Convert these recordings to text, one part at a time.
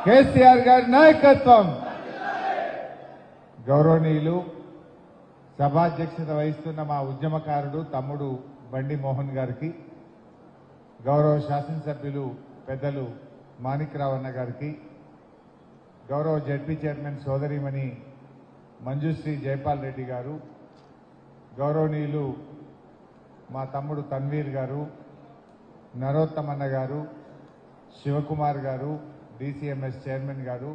కేసీఆర్ గారి నాయకత్వం. గౌరవనీయులు సభాధ్యక్షత వహిస్తున్న మా ఉద్యమకారుడు తమ్ముడు బండి మోహన్ గారికి, గౌరవ శాసనసభ్యులు పెద్దలు మాణిక్రావు అన్న గారికి, గౌరవ జడ్పీ చైర్మన్ సోదరిమణి మంజుశ్రీ జైపాల్ రెడ్డి గారు, గౌరవనీయులు మా తమ్ముడు తన్వీర్ గారు, నరోత్తమన్న గారు, శివకుమార్ గారు, డిసిఎంఎస్ చైర్మన్ గారు,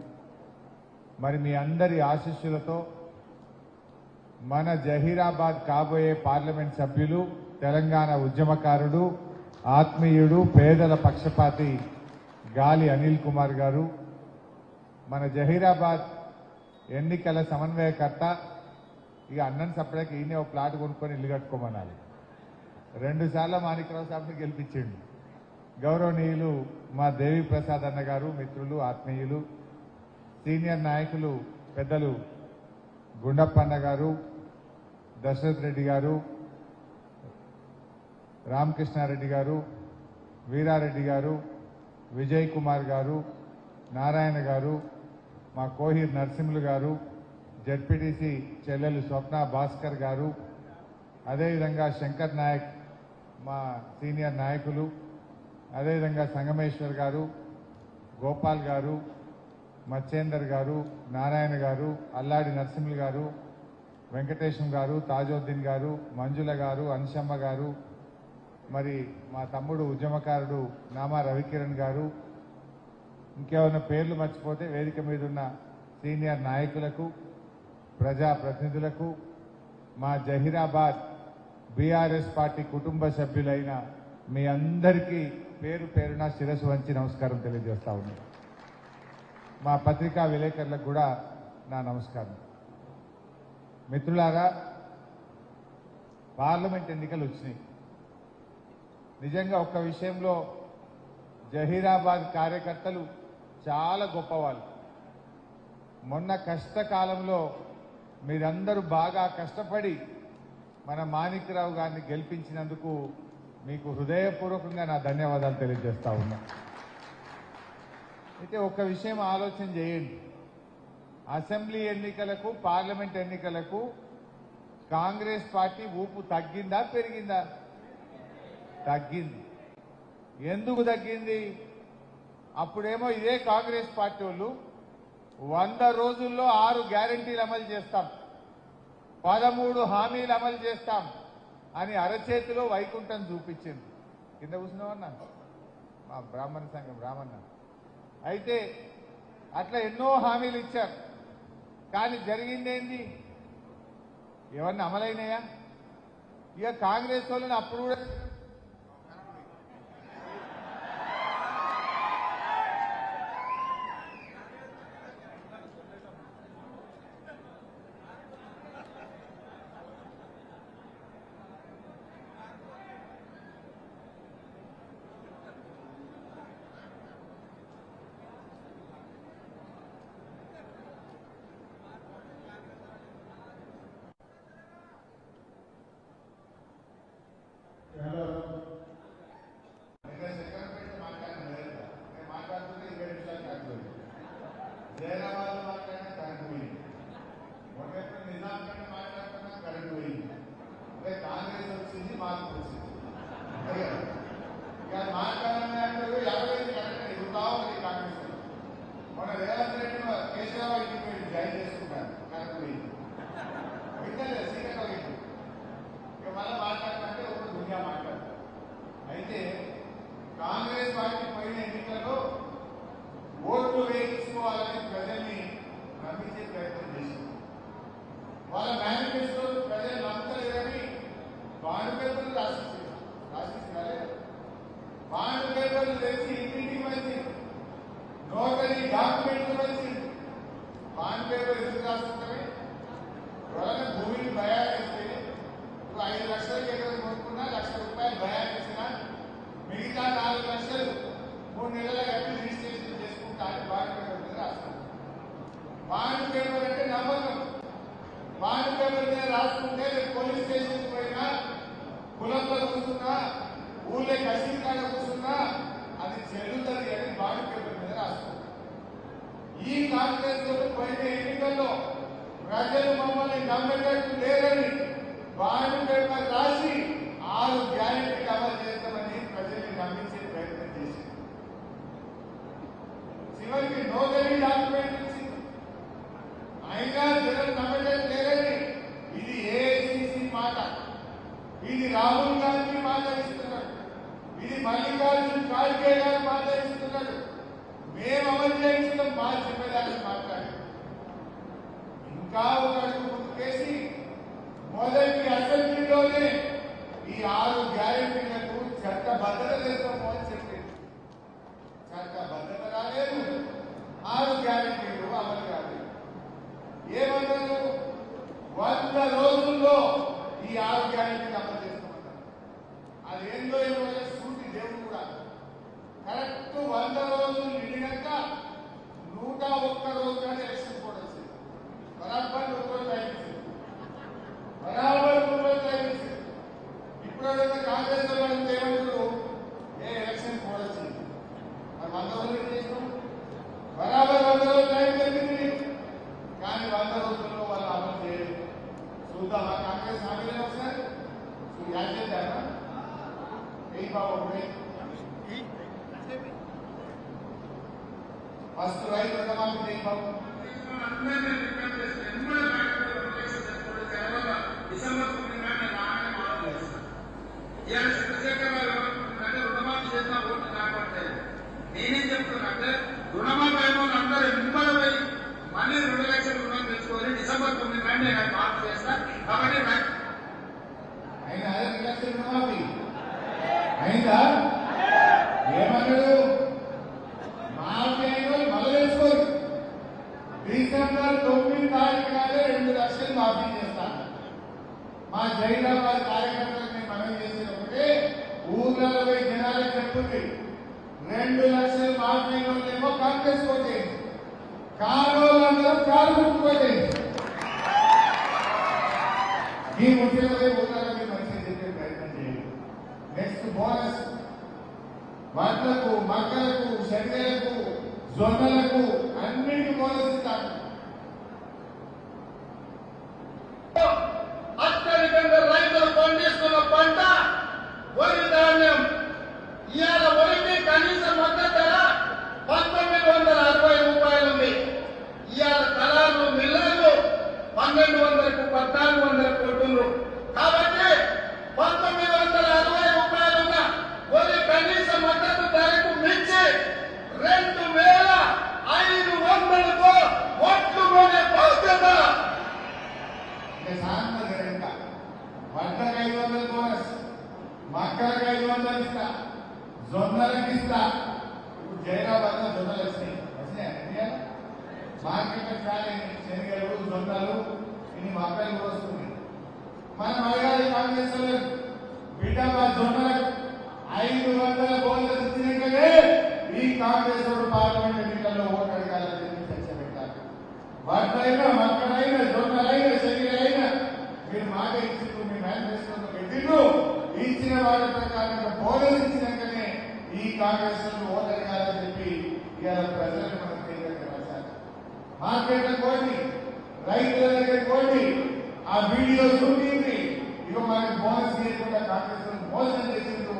మరి మీ అందరి ఆశీస్సులతో మన జహీరాబాద్ కాబోయే పార్లమెంట్ సభ్యులు, తెలంగాణ ఉద్యమకారుడు, ఆత్మీయుడు, పేదల పక్షపాతి గాలి అనిల్ కుమార్ గారు, మన జహీరాబాద్ ఎన్నికల సమన్వయకర్త. ఇక అన్నం సపరేట్గా ఈయనే ఒక ప్లాట్ కొనుక్కొని ఇల్లు కట్టుకోమనాలి. 2 సార్లు మాణిక్రావు సాబ్ని గెలిపించిండు. గౌరవనీయులు మా దేవి ప్రసాద్ అన్న గారు, మిత్రులు, ఆత్మీయులు, సీనియర్ నాయకులు పెద్దలు గుండప్పన్న గారు, దశరథ్ రెడ్డి గారు, రామకృష్ణారెడ్డి గారు, వీరారెడ్డి గారు, విజయ్ కుమార్ గారు, నారాయణ గారు, మా కోహిర్ నరసింహులు గారు, జడ్పీటీసీ చెల్లెలు స్వప్న భాస్కర్ గారు, అదేవిధంగా శంకర్ నాయక్ మా సీనియర్ నాయకులు, అదేవిధంగా సంగమేశ్వర్ గారు, గోపాల్ గారు, మచ్చేందర్ గారు, నారాయణ గారు, అల్లాడి నరసింహులు గారు, వెంకటేశం గారు, తాజుద్దీన్ గారు, మంజుల గారు, అన్షమ్మ గారు, మరి మా తమ్ముడు ఉద్యమకారుడు నామా రవికిరణ్ గారు, ఇంకేమైనా పేర్లు మర్చిపోతే వేదిక మీద ఉన్న సీనియర్ నాయకులకు, ప్రజాప్రతినిధులకు, మా జహీరాబాద్ బీఆర్ఎస్ పార్టీ కుటుంబ సభ్యులైన మీ అందరికీ పేరు పేరున శిరస్సు వంచి నమస్కారం తెలియజేస్తా ఉన్నాను. మా పత్రికా విలేకరులకు కూడా నా నమస్కారం. మిత్రులారా, పార్లమెంట్ ఎన్నికలు వచ్చినాయి. నిజంగా ఒక్క విషయంలో జహీరాబాద్ కార్యకర్తలు చాలా గొప్పవాళ్ళు. మొన్న కష్టకాలంలో మీరందరూ బాగా కష్టపడి మన మాణిక్రావు గారిని గెలిపించినందుకు మీకు హృదయపూర్వకంగా నా ధన్యవాదాలు తెలియజేస్తా ఉన్నా. అయితే ఒక్క విషయం ఆలోచన చేయండి. అసెంబ్లీ ఎన్నికలకు, పార్లమెంట్ ఎన్నికలకు కాంగ్రెస్ పార్టీ ఊపు తగ్గిందా పెరిగిందా? తగ్గింది. ఎందుకు తగ్గింది? అప్పుడేమో ఇదే కాంగ్రెస్ పార్టీ వాళ్ళు 100 రోజుల్లో 6 గ్యారంటీలు అమలు చేస్తాం, 13 హామీలు అమలు చేస్తాం అని అరచేతిలో వైకుంఠం చూపించింది. కింద కూర్చున్నామన్నా మా బ్రాహ్మణ సంఘం రామన్న. అయితే అట్లా ఎన్నో హామీలు ఇచ్చారు. కానీ జరిగిందేంది? ఏమన్నా అమలైనాయా? ఇక కాంగ్రెస్ వాళ్ళని అప్పుడు కూడా అయితే కాంగ్రెస్ పార్టీ పోయిన ఎన్నికల్లో ఓట్లు వేయించుకోవాలని ప్రజల్ని నమ్మించే ప్రయత్నం చేసింది. వాళ్ళ మేనిఫెస్టో ప్రజలు నమ్మలేదని బాండ్ పేపర్లు రాసిస్తున్నారు. బాండ్ పేపర్లు తెచ్చి ఇంటింటికి వచ్చి నోటరీ డాక్యుమెంట్లు వచ్చి బాండ్ పేపర్ ఎందుకు రాస్తుంటే ఎవరైనా భూమిని బయాన్ చేస్తే 5 లక్షలకి ఎకరం కొనుక్కున్నా ₹1,00,000 బయాన్ చేసినా మిగతా 4 లక్షలు 3 నెలల కట్టి రిజిస్ట్రేషన్ చేసుకుంటా అని బాండ్ పేపర్ మీద రాస్తారు. బాండ్ పేపర్ అంటే నమ్మకం. బాండ్ పేపర్ మీద రాసుకుంటే పోలీస్ స్టేషన్ పోయినా, కులంలో కూర్చున్నా, ఊళ్ళో కసికాడ కూర్చున్నా అది చెల్లుతుంది అని బాండ్ పేపర్ మీద రాస్తారు. ఈ కాంగ్రెస్ పోయిన ఎన్నికల్లో ప్రజలు మమ్మల్ని నమ్మేటట్టు లేరని బాండ్ పేపర్ రాసి 6 గ్యారెంటీలు అమలు చేస్తామని ప్రజల్ని నమ్మించే ప్రయత్నం చేసింది. చివరికి నోదరి డాక్యుమెంట్ ఇచ్చింది. అయినా జనం నమ్మేటట్టు లేరని ఇది ఏఐసిసి మాట, ఇది రాహుల్ గాంధీ మాట ఇస్తున్నాడు, ఇది మల్లికార్జున ఖార్గే గారు మాట ఇస్తున్నాడు. మేము అమలు చేయించడం మా జిమ్మేదారులు మాట్లాడి ఇంకా ఒక అడుగు ముందుకేసి మొదటి అసెంబ్లీలోనే ఈ 6 గ్యారెంటీలకు చట్టబద్ధత చేస్తాము అని చెప్పింది. చట్టబద్ధత రాలేదు, 6 గ్యారెంటీలు అమలు కాలేదు. ఏమన్నారు? 100 రోజుల్లో ఈ 6 గ్యారెంటీలు అమలు చేస్తామన్నారు. అదేందో ఏమో సూటి దేవుడు కూడా కరెక్ట్ 100 రోజులు నిండినాక 101 రోజు కానీ ఎలక్షన్ కూడా వచ్చింది. బరాబర్ 100 రోజులు అయిపోయింది, బరాబర్ 100 రోజులు అయిపోయింది. ఇప్పుడు కాంగ్రెస్ వాళ్ళు ఏమంటారు? ఎలక్షన్ కూడా వచ్చింది, మరి 100 రోజులు ఏం చేసినాం? బరాబర్ 100 రోజులు టైం జరిగింది, కానీ 100 రోజుల్లో వాళ్ళు అమలు చేయలేదు. చూద్దామా కాంగ్రెస్ హామీలు వస్తాయి? యాడ్ చేద్దామా? ఏ బాబు ఫస్ట్ రైతు రుణమాఫీ చేయి బాబు. డిసెంబర్ 9 నాడు చంద్రశేఖర్ గారు రుణమాఫీ చేసిన ఓట్లు కాపాడలేదు. నేనేం చెప్తున్నా రుణమాఫీ అయిన అందరూ ఎంబడి పోయి మళ్ళీ 2 లక్షల రుణం తెచ్చుకొని డిసెంబర్ 9 నాడు నేను మార్పు చేస్తా. కాబట్టి అయినా 2 లక్షల రుణమాఫీ అయిందా? ఏమన్నాడు? మాఫీ అయిన మళ్ళీ వేసుకోరు. డిసెంబర్ 9 తారీఖు నాడే 2 లక్షలు మాఫీ చేస్తాను. మా జైరాబాద్ కార్యకర్తలకు మనం చేసేది ఒకటే, ఊర్లలో పోయి జనాలకు చెప్తుంది 2 లక్షలు మాఫీ అయిన వాళ్ళేమో కాంగ్రెస్ కోటేది, కారోళ్ళందరూ కారు గుర్తుకోటేది. ఈ ముఖ్యమంత్రి ఊర్లకి మంచిగా చెప్పే ప్రయత్నం చేయండి. నెక్స్ట్ బోనస్ వడ్లకు, మక్కలకు, శనగలకు, జొన్నలకు అన్నింటికి బోనస్ ఇస్తాను. అత్యధికంగా రైతులు పండిస్తున్న పంట వరి ధాన్యం. ఇవాళ వరికి కనీస మద్దతు ధర 1960 రూపాయలు ఉంది. ఇవాళ కళాలు మిల్లర్లు 1200కు 1400 కొట్టున్నారు. కాబట్టి 1960 రూపాయలు ఉన్న వరి కనీస మద్దతు ధరకు మించి 2500తో ఒట్లు కొనే బాధ్యత. వడ్లకు 500 బోనస్, మక్కలకు 500 ఇస్తా, జొన్నలకు ఇస్తా. ఇప్పుడు జైరాబాద్ లో జొన్నలు వచ్చినాయి. మార్కెట్ చాలా శనగలు, జొన్నలు, ఇన్ని మక్కలు కూడా వస్తున్నాయి. మనం అడగాలి కాంగ్రెస్ బిడ్డ మా జొన్నలకు 500 బోనస్ ఇచ్చినాకనే ఈ కాంగ్రెస్ పార్లమెంట్ ఎన్నికల్లో ఓటు అడగాలని చెప్పి చర్చ పెట్టారు. వడ్లైనా, మక్కలైనా, జొన్నలైనా, శనగలైనా మీరు మాట ఇచ్చిండ్రు, మీ మేనిఫెస్టోలో పెట్టిండ్రు. ఇచ్చిన వాటి ప్రకారంగా బోనస్ ఇచ్చినాకనే ఈ కాంగ్రెస్ ఓటు అడగాలని చెప్పి ఇవాళ ప్రజలకు మనం తీవ్రంగా రాశారు. మార్కెట్లకు పోండి, రైతుల దగ్గర పోండి, ఆ వీడియో చూపింది. ఇక మనకి బోనస్ ఇవ్వకుండా కాంగ్రెస్ మోసం చేసిండ్రు.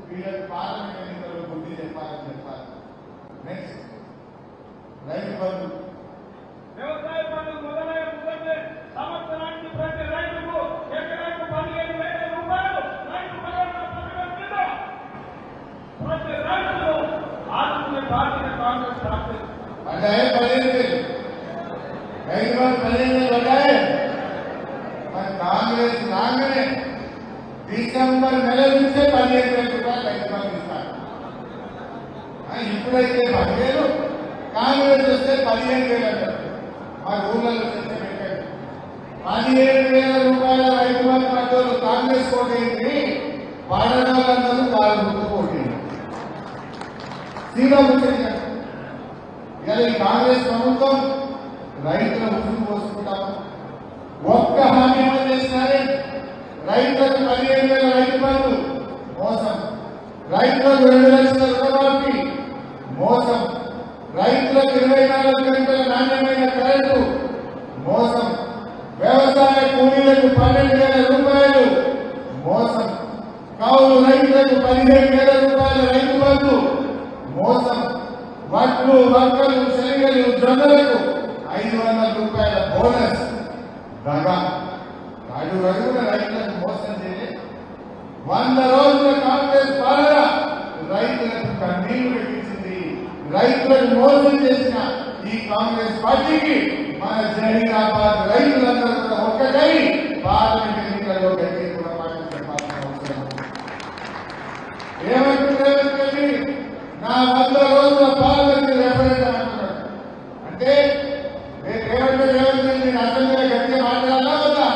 వీళ్ళకి పార్లమెంట్ ఎన్నికల్లో బుద్ధి చెప్పాలని చెప్పాలి. నెక్స్ట్ రైతు బంధు. వ్యవసాయ పనులు మొదలైన సంవత్సరానికి ప్రతి రైతుకు ఎకరాకు 15,000 రూపాయలు రైతు భరోసా పథకం కింద ప్రతి రైతులు ఆదుకునే బాధ్యత కాంగ్రెస్ పార్టీ. అంటే 15,000 రైతు బంధు 15,000 పడ్డాయి. మరి కాంగ్రెస్ రాగానే డిసెంబర్ నెల నుంచే 15,000 రూపాయలు రైతు బంధు ఇస్తారు. ఇప్పుడైతే 10,000, కాంగ్రెస్ వస్తే 15,000 అంటారు. మా ఊళ్ళలో చర్చ పెట్టారు. 17,000 రూపాయల రైతు బంధు పడ్డోళ్ళు కాంగ్రెస్ కోటేంటి, పడనోళ్ళందరూ కారు గుర్తు కోటేంటి. సీదా ముఖ్యంగా ఇలా ఈ కాంగ్రెస్ ప్రభుత్వం రైతుల ఉసురు పోసుకుంటాము. ఒక్క హామీ అమలు చేసినారే. రైతులకు 15,000 రైతు బంధు మోసం, రైతులకు 2 లక్షల రుణమాఫీ మోసం, రైతులకు 24 గంటల నాణ్యమైన కరెంటు మోసం, వ్యవసాయ కూలీలకు 12,000 రూపాయలు మోసం, కౌలు రైతులకు 15,000 రూపాయల రైతు బంధు మోసం, వడ్లు వక్కలు శనగలు జొన్నలకు 500 రూపాయల బోనస్ దగా. అడుగడుగున రైతులకు మోసం చేయలేదు. 100 రోజుల కాంగ్రెస్ పాలన రైతులకు కన్నీళ్లు పెట్టించింది. రైతులకు మోసం చేసిన ఈ కాంగ్రెస్ పార్టీకి మన జహీరాబాద్ రైతులందరూ కూడా ఒక్కటై పార్లమెంట్ ఎన్నికల్లో గట్టి కూడా చెప్పాల్సిన అవసరం. ఏమంటున్నారంటే నా 100 రోజుల పాలనకి రెఫరెండం అంటున్నాడు. అంటే రేవంత్ రెడ్డి అసెంబ్లీలో గట్టిగా మాట్లాడాలా వద్దా?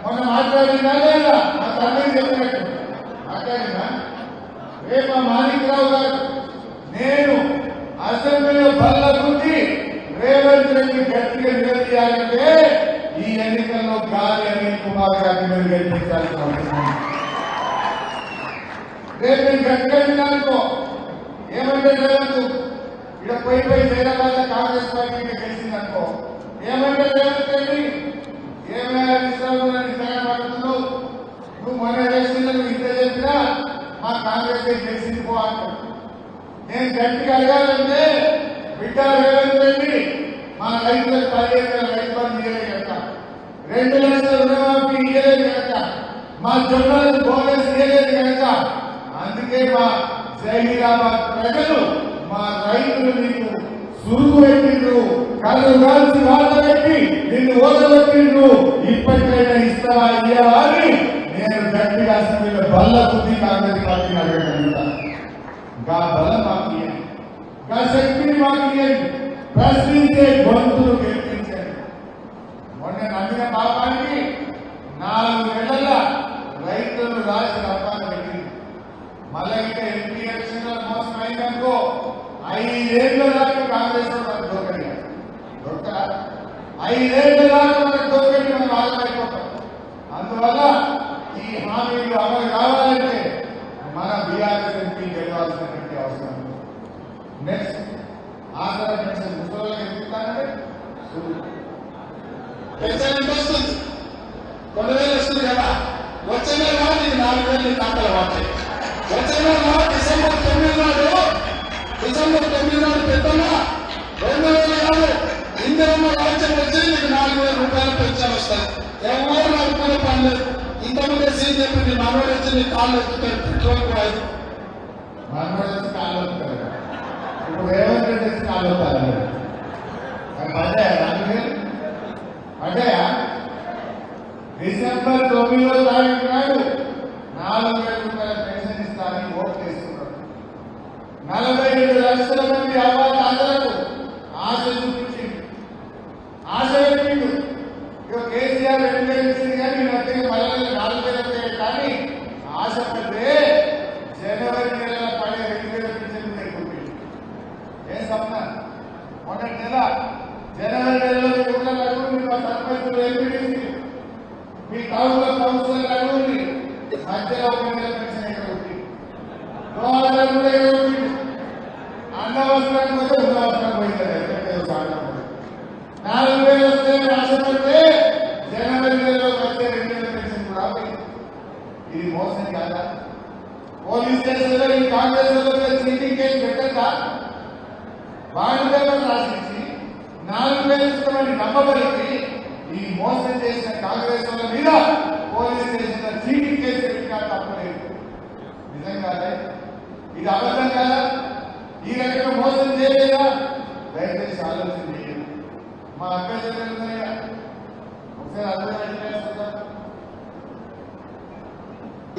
మొన్న మాట్లాడిందా లేదా? మా తండ్రి చెప్పినట్టు మాట్లాడిందా? రేపు మాణిక్రావు గారు నేను అసెంబ్లీలో బల్ల గురించి రేవంత్ రెడ్డి గట్టిగా నిలదీయాలంటే ఈ ఎన్నికల్లో గాలి అనిల్ కుమార్ గారిని మీరు గెలిపించాల్సిన అవసరం. రేపు నేను గట్టిగా విన్నానుకో ఏమంటే రేవంత్ ఇక్కడ పోయి హైదరాబాద్ లో కాంగ్రెస్ పార్టీ గెలిచిందనుకో ఏమంటే రేవంత్ రెడ్డి ఏమైనా పడుతున్నావు నువ్వు మొన్న ఎలక్షన్లో నువ్వు ఇంత చెప్పినా మా కాంగ్రెస్ గెలిచింది పో అంటావు. నేను గట్టిగా అడగాలంటే బిడ్డ రేవంత్ రెడ్డి మన రైతులకు 15,000 రైతు బంధు ఇయ్యలేదు కనుక, 2 లక్షల రుణమాఫీ ఇయ్యలేదు కనుక, మా జొన్నలకు బోనస్ ఇయ్యలేదు కనుక, అందుకే మా జహీరాబాద్ ప్రజలు మా రైతులు నీకు సురుగు పెట్టిండ్రు, కళ్ళు కాల్చి వాత పెట్టి నిన్ను ఓదబెట్టిండ్రు. ఇప్పటికైనా ఇస్తావా ఇయ్యవా అని నేను గట్టిగా అసెంబ్లీలో బల్ల బుద్ధి కాంగ్రెస్ పార్టీని అడగగలుగుతాను. గా బలం మాకు ఇయ్యండి, గా శక్తిని మాకు ఇయ్యండి, ప్రశ్నించే గొంతులు గెలిపించండి. మొన్న నమ్మిన పాపానికి 4 నెలల రైతులు రాసి రప్పాన పెట్టింది. మళ్ళీ ఇంకా ఎంపీ ఎలక్షన్లో మోసం అయిందనుకో 5 ఏళ్ల దాకా కాంగ్రెస్ దొరకరా? 5 ఏళ్ల దాకా మనకు దొరకని మనం ఆలోచైపోతాం. అందువల్ల ఈ హామీలు అమలు కావాలంటే మన బీఆర్ఎస్ ఎంపీ గెలవాల్సినటువంటి అవసరం. నెక్స్ట్ ఆంధ్ర పెన్షన్ ముసలోళ్ళకి ఎందుకుతానంటే పెన్షన్ ఎంత వస్తుంది? 2,000 వస్తుంది కదా. వచ్చే నెల నీకు 4,000 ఖాతాలో పడతాయి. వచ్చే నెల డిసెంబర్ 9 నాడు పెద్దమ్మ 2,000 కాదు ఇందిరమ్మ రాజ్యం వచ్చి నీకు 4,000 రూపాయల పెన్షన్ వస్తుంది. ఎవరు అనుకునే పని లేదు. ఇంతకుముందే సీన్ చెప్పి నీ మనోడు వచ్చి నీ కాళ్ళు ఎత్తుతాడు పెట్రోల్ కూడా మనోడు వచ్చి కాళ్ళు వస్తారు. ఇప్పుడు రేవంత్ రెడ్డి వచ్చి కాళ్ళు వస్తారు. పడ్డాయా? డిసెంబర్ 9వ తారీఖు నాడు 4,000 రూపాయల పెన్షన్ ఇస్తారని ఓటు చేసుకున్నారు. 47 లక్షల మంది అవ్వాతాతలకు ఆశ చూపించింది, ఆశ పెట్టిండు. కేసీఆర్ 2,000 ఇచ్చింది కానీ ఈ మధ్య మళ్ళీ 4,000 కానీ ఆశపడితే జనవరి నెల పడే 2,000 పెన్షన్ తగ్గిపోయింది. ఏం సప్న మొన్నటి నెల జనవరి నెలలో మీ ఊళ్ళో అడుగుంది, మా సర్పంచులు ఎంపీటీసీ మీ టౌన్లో కౌన్సిలర్ అడుగుంది. మధ్యలో 1 నెల పెన్షన్ ఎక్కడ ఉంది? దోహదాలు కూడా ఎక్కడ అన్నవసరానికి పోతే ఉన్నవసరం పోయింది. 4,000 వస్తే ఆశపడితే జనవరి నెలలో వచ్చే 2,000 పెన్షన్ కూడా పోయింది. ఇది మోసం కాదా? పోలీస్ స్టేషన్లో ఈ కాంగ్రెస్ చీటింగ్ కేసు పెట్టద్దా? బాండ్ పేపర్ రాసించి 4,000 ఇస్తామని నమ్మబలికి ఈ మోసం చేసిన కాంగ్రెస్ వాళ్ళ మీద పోలీస్ స్టేషన్ చీటింగ్ కేసు పెట్టినా తప్పలేదు. నిజంగా ఇది అబద్ధం కాదా? ఈ రకంగా మోసం చేయలేదా? దయచేసి ఆలోచన చేయండి. మా అక్క చెల్లెలున్నాయా ఒకసారి అర్థం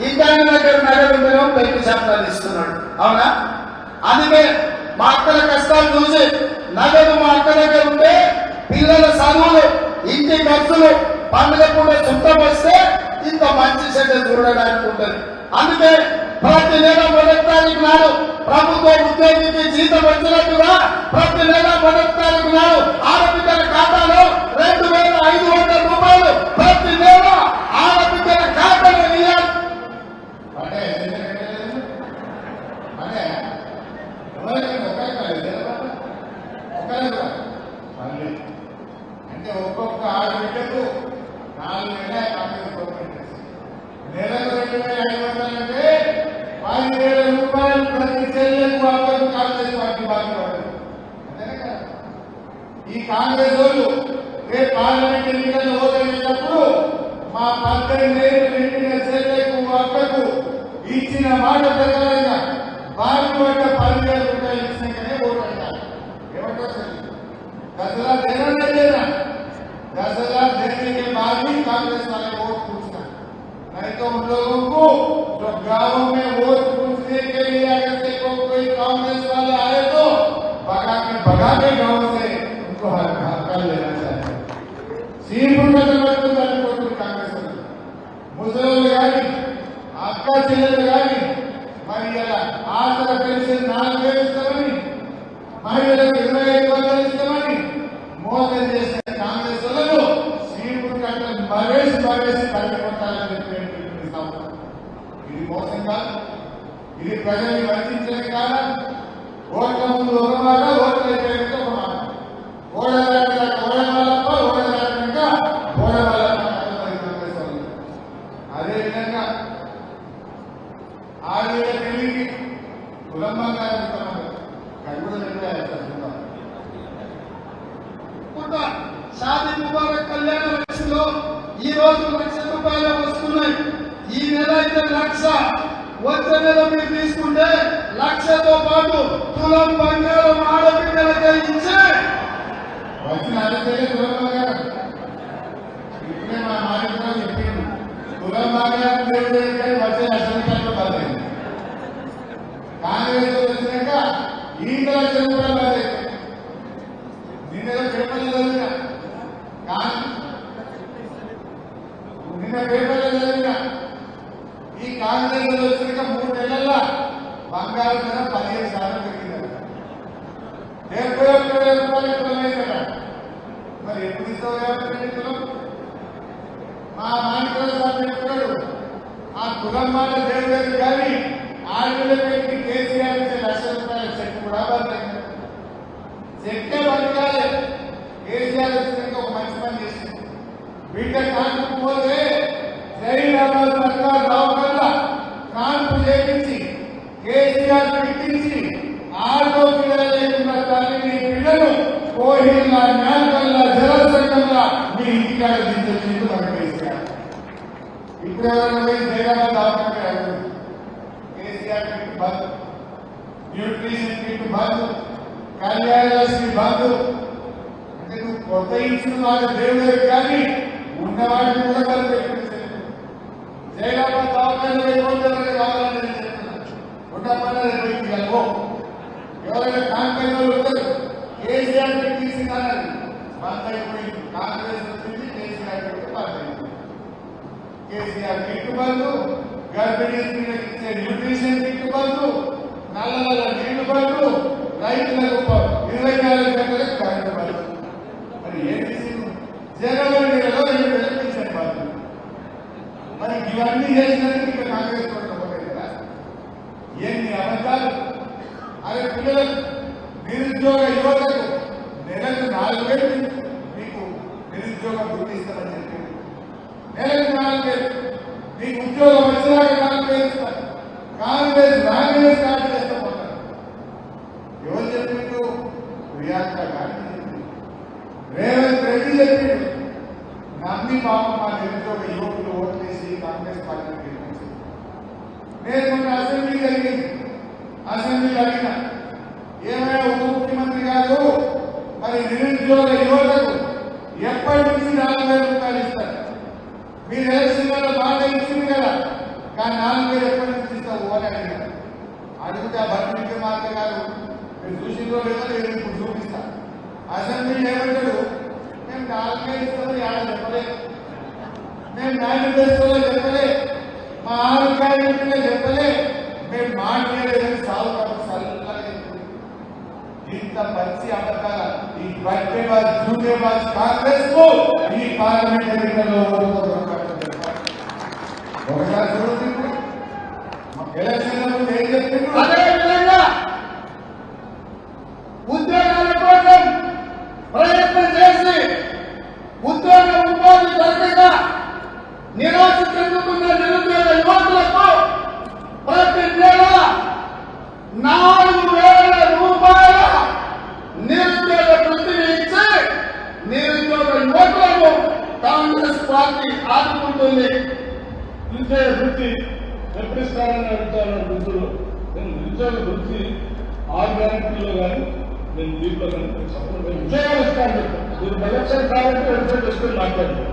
ఇంటాయన దగ్గర నగదు ఉందేమో పెళ్లి శాతాలు ఇస్తున్నాడు. అవునా? అందుకే మా అక్కల కష్టాలు చూసి నగదు మా అక్క దగ్గర ఉంటే పిల్లల చదువులు, ఇంటి ఖర్చులు, పండుగ కూడా చుట్టం వస్తే ఇంత మంచి చెడ్డ చూడడానికి ఉంటుంది. అందుకే ప్రతి నెల 1వ తారీఖు నాడు ప్రభుత్వ ఉద్యోగికి జీతం వచ్చినట్టుగా ప్రతి నెల 1వ తారీఖు నాడు ఆడబిడ్డల ఖాతాలో 2,500 రూపాయలు ప్రతి నెల ఆడబిడ్డల ఖాతాలో వేయాలి. అంటే ఎవరికైనా ఒకరికి ఎక్కడ కూడా పర్లేదు. అంటే ఒక్కొక్క ఆడబిడ్డకు 4 నెలల కాంగ్రెస్ గవర్నమెంట్ నెలకు 2,500 అంటే 10,000 రూపాయలు ప్రతి చెల్లెలకు అప్పటికి కాంగ్రెస్ పార్టీ బాధ్యత పడుతుంది. అంతేనే కదా. ఈ కాంగ్రెస్ వాళ్ళు రేపు పార్లమెంట్ ఎన్నికల్లో ఓటేసినప్పుడు మా 18 ఏళ్ళు నిండిన చెల్లెకు అక్కకు ఇచ్చిన మాట ప్రకారంగా వారికి పడ్డ 10,000 రూపాయలు ఇచ్చినాకనే ఓటు అడిగారు. ఏమంటారు? दसरा देना नहीं देना, दसरा देने के बाद ही कांग्रेस वाले वोट पूछना, नहीं तो उन लोगों को जो गांवों में वोट पूछने के लिए अगर से कोई कांग्रेस वाले आए तो भगा के गांव से उनको हर लेना चाहिए. सीपुर में कांग्रेस मुसलों गाड़ी आपका चले गाड़ी महिला आज पेंशन 4,000 ఇస్తామని మహిళలకు 25,000 ఇస్తామని మోసం చేసిన కాంగ్రెస్ వాళ్ళు సీపురు కట్టలు మరేసి తగ్గిపోతారని చెప్పి ఇది మోసం కాదు. ఇది ప్రజల్ని వంచడం కాదా? ఓట్ల ముందు ఒక మాట, ఓట్లు అయిపోయాక ఒక మాట, ఓడదాటినాక ఓడవాళ్ళప్ప, ఓడదాటినాక ఓడవాళ్ళ కాంగ్రెస్ వాళ్ళు. అదేవిధంగా ఆడేళ్ల పెళ్లికి కులంబంగా షాదీ ముబారక్ కళ్యాణ లక్ష్మిలో ఈ రోజు ₹1,00,000 వస్తున్నాయి. ఈ నెల అయితే 1,00,000, వచ్చే నెల మీరు తీసుకుంటే 1,00,000తో పాటు తులం బంగారం ఆడబిడ్డలకే ఇచ్చే వచ్చిన అడిగితే తులం బంగారం ఇప్పుడే మా మాట్లాడుతూ చెప్పింది. తులం బంగారం దేవుడు వచ్చే ₹1,00,000 పడలేదు. కాంగ్రెస్ వచ్చినాక ఈ ₹1,00,000 పడలేదు. నిన్న పేపర్లు చదివిన ఈ కాంగ్రెస్ వచ్చినాక 3 నెలల్లో బంగారం ధర 15% పెరిగింది. 71,000 రూపాయలు తులమే కదా. మరి ఎప్పుడు ఇస్తావు? మా మానికల సార్ చెప్పాడు, ఆ తులం మాట దేవుడు కానీ ఆడపిల్ల పెట్టి కేసీఆర్ ఇచ్చే ₹1,00,000 చెక్ కూడా బందైంది. చెక్కే బతకాలి. కేసీఆర్ వచ్చినాక ఒక మంచి పని చేసింది. బిడ్డ కాన్పు పోతే జైరాబాద్ సర్కార్ రావకల్లా కాన్పు చేయించి కేసీఆర్ పెట్టించి 6 పిల్లలు లేకుండా తల్లిని పిల్లలు కోహిల్లా, న్యాకల్లా, జలసంగంలా మీ ఇంటికాడ దించొచ్చింది మన కేసీఆర్. ఇప్పుడు ఎవరైనా పోయి జైరాబాద్ రావకుండా కేసీఆర్ కిట్ బంద్, న్యూట్రిషన్ కిట్ బంద్, కళ్యాణ లక్ష్మి బంద్. అంటే నువ్వు కొత్త ఇచ్చిన వాళ్ళ దేవుడు కానీ ఉన్నవాడిని కూడా బంద్ పెట్టింది. జైరాబాద్ దవాఖానలో ఎవరైనా కావాలని చెప్తున్నా ఉండమన్నది పోయింది అనుకో. ఎవరైనా కాంగ్రెస్ వాళ్ళు ఉంటారు, కేసీఆర్ తీసిందన్నది బంద్ అయిపోయింది. కాంగ్రెస్ వచ్చింది, కేసీఆర్ బంద్ అయింది. కేసీఆర్ కిట్ బంద్, గర్భిణీ స్త్రీలకు ఇచ్చే న్యూట్రిషన్ కిట్ బంద్, నల్ల నీళ్లు బంద్, రైతులకు 24 గంటలకు కరెంటు బంద్. మరి ఏం జనవరి నెలలో 2,000 పింఛన్ బంద్. మరి ఇవన్నీ చేసినందుకు ఇక్కడ కాంగ్రెస్ పడకపోలేదు కదా. ఎన్ని అబద్ధాలు! అదే పిల్లలకు, నిరుద్యోగ యువతకు నెలకు 4,000 మీకు నిరుద్యోగం గుర్తిస్తామని చెప్పింది. నెలకు 4,000 మీకు ఉద్యోగం వచ్చేలాగా 4,000 ఇస్తారు. కాంగ్రెస్ రాగానే స్టార్ట్ చేస్తూ పోతారు. ఎవరు చెప్పిండు? ప్రియాంక గాంధీ చెప్పింది, రేవంత్ రెడ్డి చెప్పిండు. నమ్మి పాపం మా నిరుద్యోగ యువకులు ఓట్లేసి కాంగ్రెస్ పార్టీని గెలిపించింది. నేను మొన్న అసెంబ్లీకి అడిగిన ఏమైనా ఉప ముఖ్యమంత్రి గారు మరి నిరుద్యోగ యువతకు ఎప్పటి నుంచి 4,000 రూపాయలు ఇస్తారు? మీరు ఎలక్షన్లలో మాట ఇచ్చింది కదా, కానీ 4,000 ఎప్పటి నుంచి ఇస్తావు అని అడిగారు. అడిగితే ఆ భర్త విక్రమార్క గారు మీరు చూసిందో లేదో నేను ఇప్పుడు చూపిస్తా. అసెంబ్లీ ఏమంటాడు, మేము 4,000 ఇస్తామని ఆడ చెప్పలేదు, మేము మేనిఫెస్టోలో చెప్పలే, మా ఆరోగ్యాన్ని చెప్పలే, మేము మాట్లాడేదని సాగు కాబట్టి సల్లగా ఇంత మంచి అబద్ధాల ఈ బట్టేబాజ్ జూటేబాజ్ కాంగ్రెస్ కు ఈ పార్లమెంట్ ఎన్నికల్లో ఒకసారి చూడండి. ఎలక్షన్ ఏం చెప్పిండ్రు? అదేవిధంగా ఉద్యోగాల కోసం దీంట్లో విజయాలు ఇస్తాను మీరు ఎలక్షన్ కావాలంటే వెబ్సైట్ చేసుకుని మాట్లాడండి.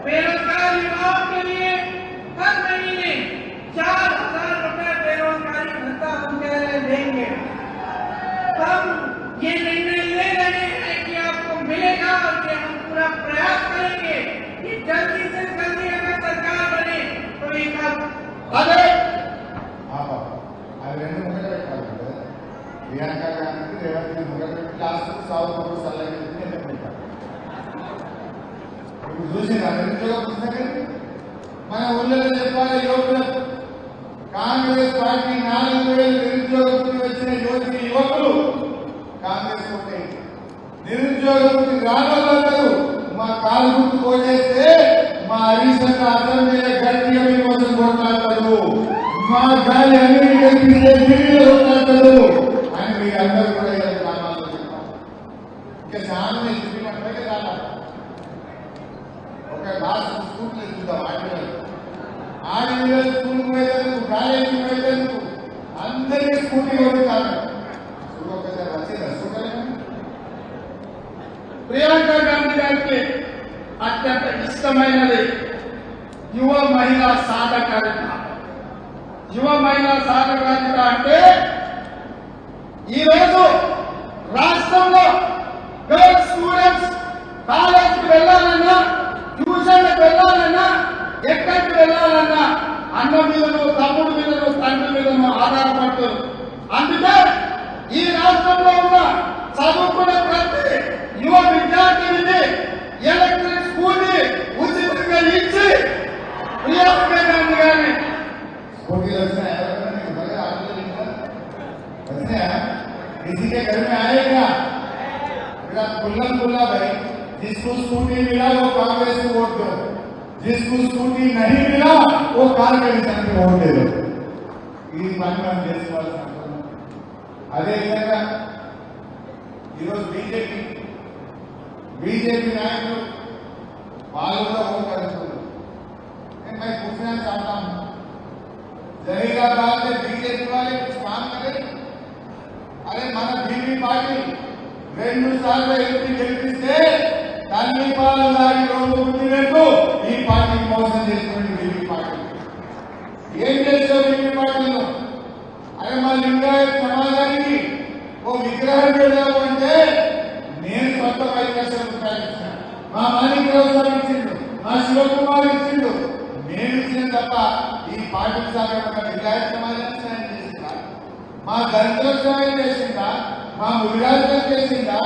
बेरोजगार युवाओं के लिए हर महीने 4,000 रुपए बेरोजगारी भत्ता हम कह रहे देंगे। हम ये निर्णय ले रहे हैं कि आपको मिलेगा और कि हम पूरा प्रयास करेंगे कि जल्दी से जल्दी अगर सरकार बने तो एक అదే అది రెండు ముఖం పెట్టాలి కదా. ప్రియాంక గాంధీ రేవంత్ రెడ్డి ముఖం పెట్టి లాస్ట్ 1,000 సలహా పెట్టారు. ఇప్పుడు చూసిన నిరుద్యోగ పుస్తకం మన ఊళ్ళో చెప్పాలి యువకులకు. కాంగ్రెస్ పార్టీ 4,000 నిరుద్యోగ వచ్చిన యువకులు కాంగ్రెస్ ఓటే. నిరుద్యోగ రావాలందరూ మా కాలు గుర్తు పోజేస్తే మా హరీశ్వర అసెంబ్లీలో గట్టిగా మీకోసం కొట్లాడతారు. మా గాలి అన్ని కొట్లాడతారు అని మీరందరూ కూడా గ్రామాల్లో చెప్పారు. ఇంకా చాలా చెప్పినట్లయితే రావాలి. ఒక లాస్ట్ స్కూల్ చూద్దాం. ఆడపిల్లలు స్కూల్కి వెళ్ళేందుకు కాలేజీకి వెళ్ళేందుకు అందరికీ స్కూటీ కొడుతారు. ఒకసారి వచ్చిందా చూడలేదు. ప్రియాంక గాంధీ గారికి అత్యంత ఇష్టమైనది యువ మహిళా సాధకారిత. యువ మహిళా సాధకారిత అంటే ఈరోజు రాష్ట్రంలో గర్ల్స్ స్టూడెంట్స్ కాలేజీకి వెళ్ళాలన్నా, ట్యూషన్లకు వెళ్ళాలన్నా, ఎక్కడికి వెళ్ళాలన్నా అన్న మీదను, తమ్ముడు మీదను, తండ్రి మీదను ఆధారపడుతుంది. అందుకే ఈ రాష్ట్రంలో ఉన్న చదువుకున్న ప్రతి యువ విద్యార్థిని ఎలక్ట్రిక్ స్కూల్ ఉచితంగా ఇచ్చి ప్రియాంక గాంధీ గారిని स्कूटी किसी के घर में आएगा खुल्ला भाई. जिसको स्कूटी मिला वो कांग्रेस को वोट दो, जिसको स्कूटी नहीं मिला वो कांग्रेस को वोट दे दो. ఇది పని మనం చేసుకోవాల్సిన అవసరం. అదేవిధంగా ఈరోజు బీజేపీ నాయకులు వాళ్ళు కూడా ఓటు అడుగుతున్నారు. मैं पूछना चाहता हूं, जहीराबाद में बीजेपी वाले कुछ काम करें? अरे मन बीवी पार्टी 2 साल ఎంపీ గెలిపిస్తే తల్లి పాలు దాగి రోజు పుట్టినట్టు ఈ పార్టీకి మోసం చేస్తున్నట్టు బీవీ పార్టీ ఏం చేస్తావు? బీవీ పార్టీలో అరే మా లింగాయత్ సమాజానికి ఓ విగ్రహం పెడదాము అంటే నేను కొత్త 5 లక్షల రూపాయలు ఇచ్చిన, మా మాణిక్యరావు సార్ ఇచ్చిండు, మా శివకుమార్ ఇచ్చిండు, నేను ఇచ్చిన తప్ప ఈ పార్టీకి సాగకుండా లింగాయత్ సమాజానికి సాయం చేసిందా? మా దళితులకు సాయం చేసిందా? మా ముదిరాజులకు చేసిందా?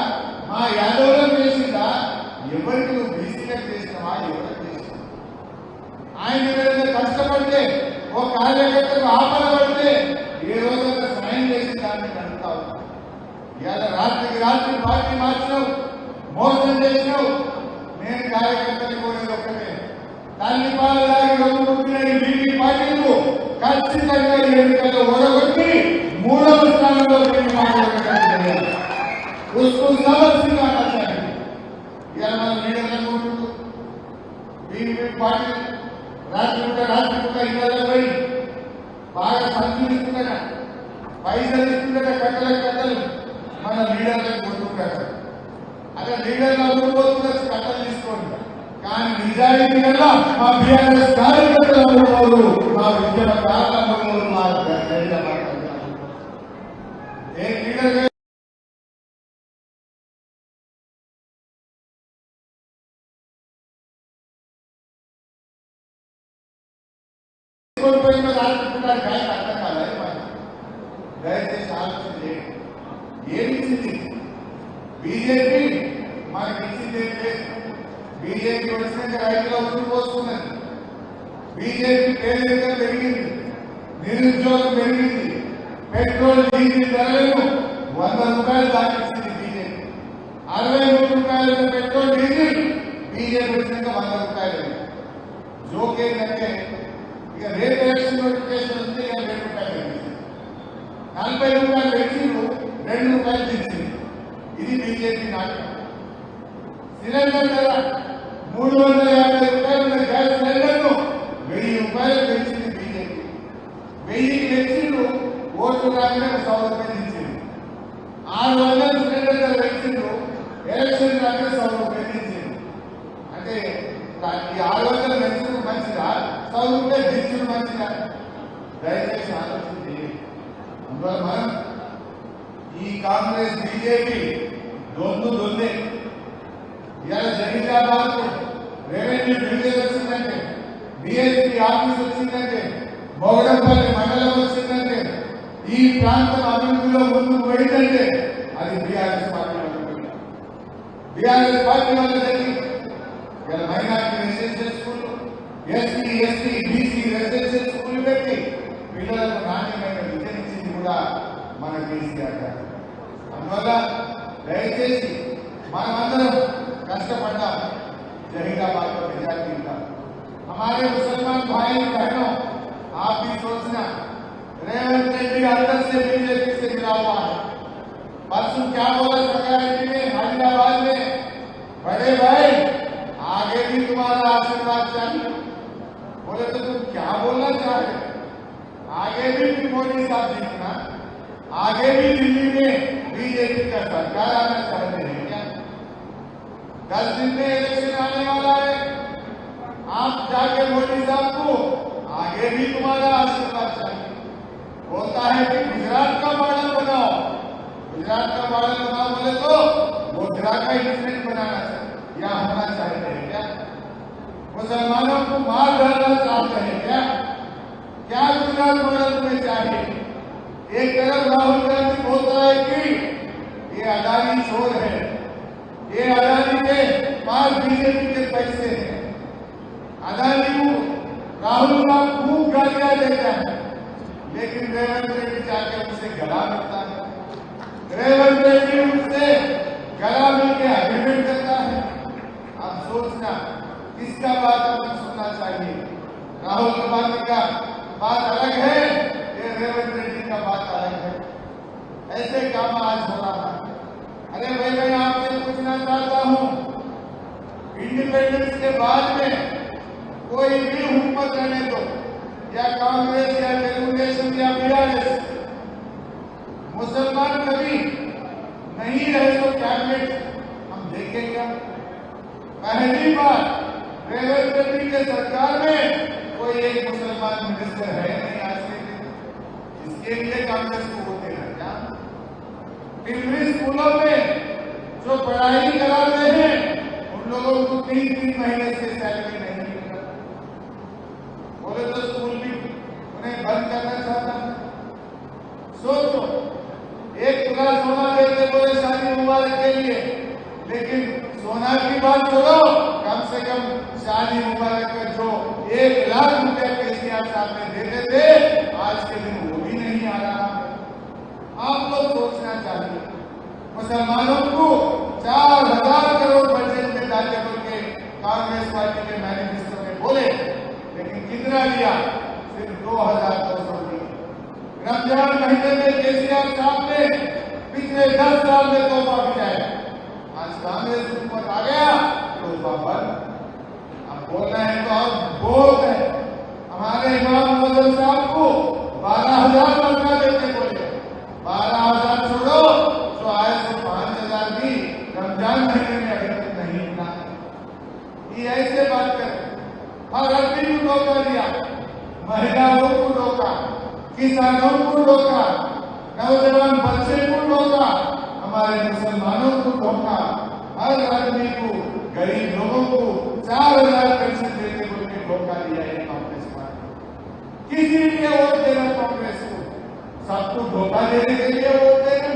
మా యాదవులకు చేసిందా? ఎవరికి నువ్వు బీసీలకు చేసినావా? ఎవరికి చేసినా? ఆయన ఏదైనా కష్టపడితే ఓ కార్యకర్తకు ఆపద పడితే ఏ రోజైనా సాయం చేసి దాన్ని అడుగుతావు. ఇవాళ రాత్రికి రాత్రి పార్టీ మార్చినావు, మోసం చేసినావు. నేను కార్యకర్తలు కోరేది ఒక్కటే, తల్లి పాలు దాగి రోజు పుట్టిన ఈ బీవీ పార్టీలు ఖచ్చితంగా ఎన్నికల్లో ఓడగొట్టి 3వ స్థానంలో उसको सबक सिखाना चाहिए. यार మన లీడర్లను కొట్టుకు బీవీ పార్టీ రాత్రి ఇళ్ళలో పోయి బాగా సంచరిస్తుందట, పైసలు ఇస్తుందట, కట్టలు మన లీడర్లను కొట్టుకుంటారు. అదే లీడర్లు అమ్ముడుపోతున్నారు కట్టలు తీసుకోండి, కానీ నిజాయితీ వల్ల మా బీఆర్ఎస్ కార్యకర్తలు అమ్ముడుపోదు, మా ఉద్యమకారులు అమ్ముడుపోదు. మా ఏ లీడర్ అర్థం కాలేదు. దయచేసి ఆలోచన చేయండి. ఏమిచ్చింది బీజేపీ? మనకి ఇచ్చింది ఏం లేదు. బీజేపీ వచ్చినాక రైతుల ఉసురు పోసుకున్నది. బీజేపీ పేదరికం పెరిగింది, నిరుద్యోగం పెరిగింది, పెట్రోల్ డీజిల్ ధరలను 100 రూపాయలు దాటించింది బీజేపీ. 63 రూపాయల పెట్రోల్ డీజిల్ బీజేపీ వచ్చినాక 100 రూపాయలు. జోకేంటంటే ఇక రేట్ ఎలక్షన్ నోటిఫికేషన్ వస్తే ఇక 2 రూపాయలు పెంచింది, 40 రూపాయలు పెంచిండు, 2 రూపాయలు పెంచింది. ఇది బీజేపీ నాటకం. సిలిండర్ ధర 350 రూపాయలు ఉన్న గ్యాస్ సిలిండర్ను 1000 రూపాయలు పెంచింది బీజేపీ. 1000కి పెంచిండు, ఓట్లు రాగానే 100 రూపాయలు ఇచ్చింది. 600 సిలిండర్ ధర అంటే 100 రూపాయలు పెంచింది. అంటే ఈ 600 పెంచడం మంచిదా, 100 రూపాయలు పెంచడం మంచిదా? దయచేసి ఆలోచించి. అందువల్ల మనం ఈ కాంగ్రెస్ బీజేపీ దొందే ఇవాళ జగిత్యాల రెవెన్యూ డివిజన్ వచ్చిందంటే, డిఎస్పీ ఆఫీస్ వచ్చిందంటే, మొగడంపల్లి మండలం వచ్చిందంటే, ఈ ప్రాంతం అభివృద్ధిలో ముందుకు పడిందంటే అది బీఆర్ఎస్ పార్టీ వల్ల. బీఆర్ఎస్ పార్టీ వల్ల జరిగింది. ఇలా minority residential school, SC ST BC residential school పెట్టి పిల్లలకు నాణ్యమైన విద్యనిచ్చింది కూడా మన కేసీఆర్ గారు. అందువల్ల దయచేసి మనమందరం कष्टपड्डा जहीराबाद का विद्यार्थी था। हमारे मुसलमान भाई बहनों, आप भी सोचना, रेवंत रेड्डी अंदर से बीजेपी से मिला हुआ है। परसों क्या बोला सरकार में हैदराबाद में, बड़े भाई आगे भी तुम्हारा आशीर्वाद चाहिए। बोले तो तुम क्या बोलना चाह रहे? आगे भी मोदी साहब जीतना, आगे भी दिल्ली में बीजेपी का सरकार आना चाहते हैं क्या? 10 दिन में इलेक्शन आने वाला है। आप जाके मोदी साहब को आगे भी तुम्हारा आशीर्वाद चाहिए। बोलता है कि गुजरात का मॉडल बनाओ, गुजरात का मॉडल बनाओ बोले तो गोधरा का इंसिडेंट बनाना चाहिए या होना चाहते हैं क्या? मुसलमानों को मार डालना चाहते हैं क्या? क्या गुजरात मॉडल में चाहिए? एक तरफ राहुल गांधी बोलता है कि ये अदानी चोर है, ये अदानी के पास बीजेपी के पैसे हैं। अदानी को राहुल का खूब गालियां देता है, लेकिन रेवंत रेड्डी जाके उनसे गला मिलता है। रेवंत रेड्डी उनसे गला मिलकर एग्रीमेंट करता है। अब सोचना किसका बात हमें सुनना चाहिए? राहुल गांधी का बात अलग है, ये रेवंत रेड्डी का बात अलग है। ऐसे काम आज हो रहा है। अरे भाई मैं आपसे पूछना चाहता हूं, इंडिपेंडेंस के बाद में कोई भी हुकूमत रहने दो, या कांग्रेस या तेलुगुदेशम या बीआरएस, मुसलमान कभी नहीं रहे तो कैबिनेट हम देखेंगे। पहली बार रेवंत रेड्डी के सरकार में कोई एक मुसलमान मिनिस्टर है नहीं आज के दिन। इसके लिए कांग्रेस को वोट देना क्या? प्रीमियरी स्कूलों में जो पढ़ाई करा रहे हैं उन लोगों को 3-3 महीने से सैलरी नहीं मिल रहा। बोले तो स्कूल भी उन्हें बंद करना चाहता है। सोचो, 1 तुला सोना देते बोले शादी मुबारक के लिए, लेकिन सोना की बात करो, कम से कम शादी मुबारक का जो 1 लाख रुपया केसीआर साहब ने देते थे, आज के दिन वो भी नहीं आ रहा। आप लोग सोचना चाहिए। मुसलमानों को 4000 करोड़ बजट में डाले बोल के कांग्रेस पार्टी के मैनिफेस्टो में बोले, लेकिन कितना दिया? सिर्फ 2200 दिए। रमजान महीने में केसीआर साहब ने पिछले 10 साल में तोहफा भिजाया। आज कांग्रेस ऊपर आ गया तोहफा बंद। अब बोलना है तो अब बोल रहे। हमारे इमाम मोहम्मद साहब को 12000 तनख्वाह देते बोले, 12000 छोड़ो तो आए तो 5000 भी रमजान महीने में अभी तक नहीं मिला। ये ऐसे बात करें, हर आदमी को धोखा दिया, महिलाओं को धोखा, किसानों को धोखा, नौजवान बच्चे को धोखा, हमारे मुसलमानों को धोखा, हर आदमी को, गरीब लोगों को 4000 पेंशन देने को धोखा दिया है कांग्रेस पार्टी। किसी लिए वोट देना कांग्रेस को? सबको धोखा देने के लिए वोट देना।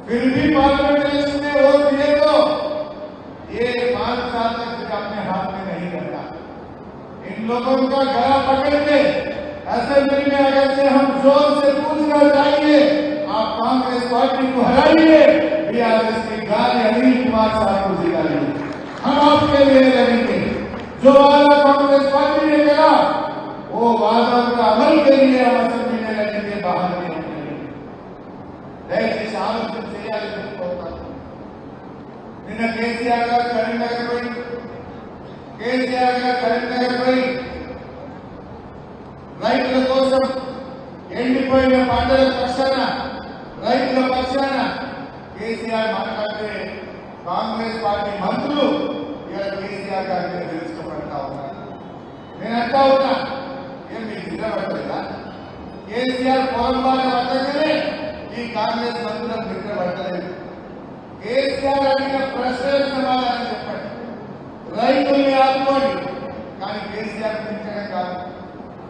फिर भी पार्लियामेंट इलेक्शन में वोट दिए तो ये 5 साल तक अपने हाथ में नहीं रहता। इन लोगों का गला पकड़ के असेंबली में अगर से हम जोर से पूछ कर जाएंगे, आप कांग्रेस पार्टी को हराइए, बीआरएस की गाली अनिल कुमार साहब को जिताइए, हम आपके लिए लड़ेंगे। जो वादा कांग्रेस पार्टी ने करा वो वादा का अमल के लिए हम असेंबली में लड़ेंगे, बाहर में नहीं लड़ेंगे। దయచేసి ఆలోచన చేయాలని కోరుతాను. నిన్న కేసీఆర్ గారు కరీంనగర్ పోయి రైతుల కోసం ఎండిపోయిన పంటల పక్షాన రైతుల పక్షాన కేసీఆర్ మాట్లాడితే కాంగ్రెస్ పార్టీ మంత్రులు ఇలా కేసీఆర్ గారి మీద తెలుసుకోబడతా ఉన్నారు. నేను అంటా ఉన్నా, ఏం మీకు నిద్రపడలేదా? కేసీఆర్ పొరపాటు పట్టగానే ఈ కాంగ్రెస్ మంత్రులకు నిద్రపడలేదు. కేసీఆర్ అడిగిన ప్రశ్నలకు సమాధానం చెప్పండి. రైతుల్ని ఆదుకోండి, కానీ కేసీఆర్ పెంచడం కాదు.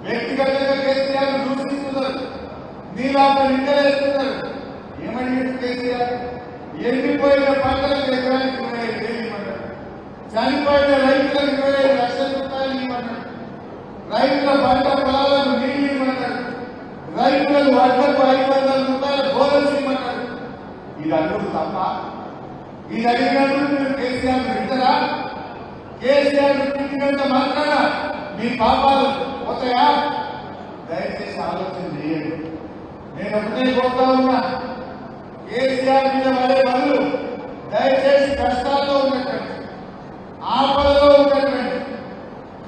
వ్యక్తిగతంగా కేసీఆర్ దూషిస్తున్నారు, నీలాప నిందలేస్తున్నారు. ఏమడిగారు కేసీఆర్? ఎండిపోయిన పంటలకు ఎకరానికి 25,000 ఇవ్వమన్నారు. చనిపోయిన రైతులకు 25 లక్షల రూపాయలు ఇవ్వమన్నారు. రైతుల పంట పొలాలకు నీళ్లు ఇవ్వమన్నారు. రైతులకు వడ్లకు 500 రూపాయల బోనస్ ఇవ్వమన్నారు. ఇది అడుగుడు తప్ప? ఇది అడిగినందుకు మీరు కేసీఆర్ వింటారా? కేసీఆర్ తిట్టినంత మాత్రాన మీ పాపాలు పోతాయా? దయచేసి ఆలోచన చేయండి. నేను ఒకటే కోరుతా ఉన్నా, కేసీఆర్ మీద పడే బదులు దయచేసి కష్టాల్లో ఉన్నటువంటి, ఆపదలో ఉన్నటువంటి,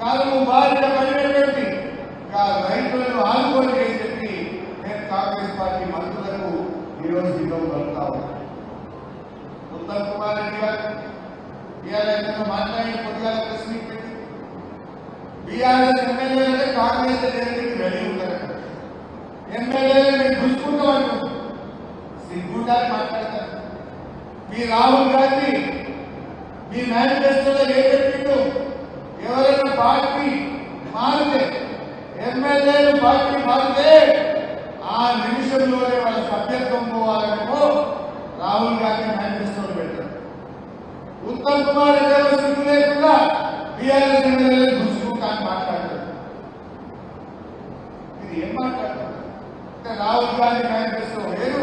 కరువు బారిన పడినటువంటి రైతులను ఆదుకోండి అని చెప్పి నేను కాంగ్రెస్ పార్టీ మంత్రులకు ఈరోజు విలువ పలుకుతా ఉన్నాను. ఉత్తమ్ కుమార్ రెడ్డి గారు ఇవాళ మాట్లాడి కొద్దిగా ప్రెస్ మీట్ పెట్టి బీఆర్ఎస్ ఎమ్మెల్యేలే కాంగ్రెస్ ఎన్నికకి రెడీ ఉంటారు. ఎమ్మెల్యేలు మేము చూసుకుంటామంటున్నాం. సిగ్గుండాలి మాట్లాడతారు. మీ రాహుల్ గాంధీ మీ మేనిఫెస్టోలో ఏం చెప్పిండు? ఎవరైనా పార్టీ మారితే, ఎమ్మెల్యేలు పార్టీ మారితే ఆ నిమిషంలోనే వాళ్ళ సభ్యత్వం పోవాలనేమో రాహుల్ గాంధీ మేనిఫెస్టోలో పెట్టారు. ఉత్తమ్ కుమార్ రెడ్డి సిగ్గు లేకుండా బీఆర్ఎస్ ఎమ్మెల్యేలు చూసుకుంటా అని మాట్లాడారు. ఇది ఏం మాట్లాడతారు? రాహుల్ గాంధీ మేనిఫెస్టో వేరు,